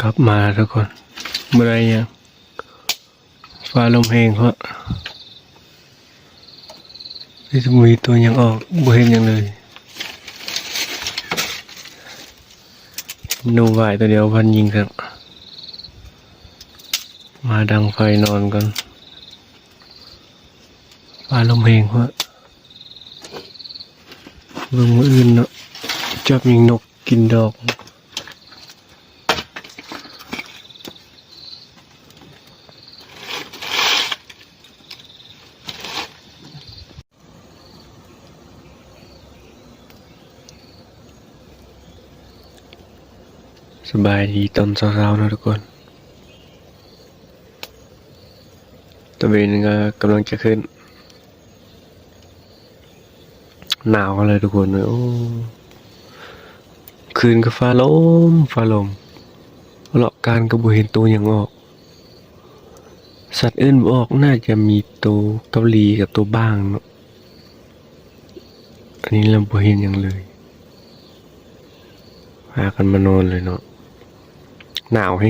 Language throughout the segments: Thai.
ลับมาทุกคนเมื่อไรยังฟ้าลมแหงเพราะที่จะมีตัวยังออกบ่เห็นยังเลยนูวายตัวเดียวพันยิงครับมาดังไฟนอนกันฟ้าลมแหงเพราะเบิ่งมืออื่นเนาะจับยิงนกกินดอกสบายดีตอนเช้าๆนะทุกคนตะเวนก็กำลังจะขึ้นหนาวกันเลยทุกคนเลยโอ้คืนก็ฟ้าลมเลาะการก็บ่เห็นตัวอย่างออกสัตว์อื่นบ่ออกน่าจะมีตัวเกาหลีกับตัวบ้างเนาะอันนี้เราบ่เห็นอย่างเลยพากันมานอนเลยเนาะหนาวให้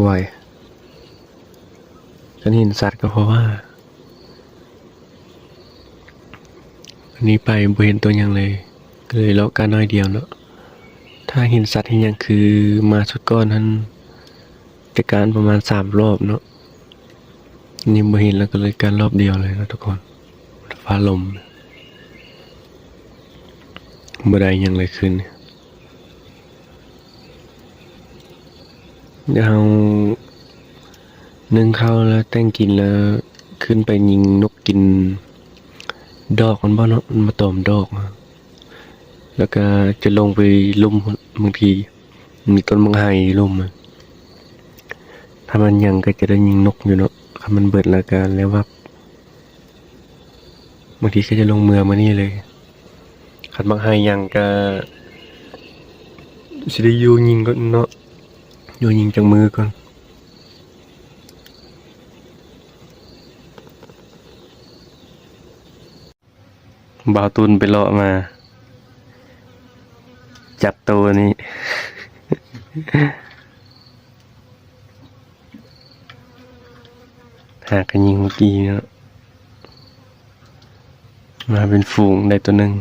บ่อยฉันเห็นสัตว์ก็เพราะว่าอันนี้ไปบ่เห็นตัวอย่างเลยก็เลยเลาะการน้อยเดียวเนาะถ้าเห็นสัตว์เห็นอย่างคือมาสุดก้อนนั้นจะการประมาณ3 รอบเนาะนี่บ่เห็นแล้วก็เลยการรอบเดียวเลยนะทุกคนฟ้าลมบ่ได้ยังเลยขึ้นเดี๋ยวนึ่งข้าวแล้วแต่งกินแล้วขึ้นไปยิงนกกินดอกมันบ่เนาะมันมาตอมดอกแล้วก็จะลงไปลุ่มบางทีมีต้นมังไห้ลุ่มถ้ามันยังก็จะได้ยิงนกอยู่เนาะถ้ามันเบิดแล้วกันแล้วว่าบางทีก็จะลงเมืองมานี่เลยขันมังไห้ยังก็สิได้อยู่ยิงก็เนาะอยู่ยิงจากมือก่อนบ่าวตุนไปเลาะมาจับตัวนี้ หากันยิงเมื่อกี้เนาะมาเป็นฝูงได้ตัวหนึ่ง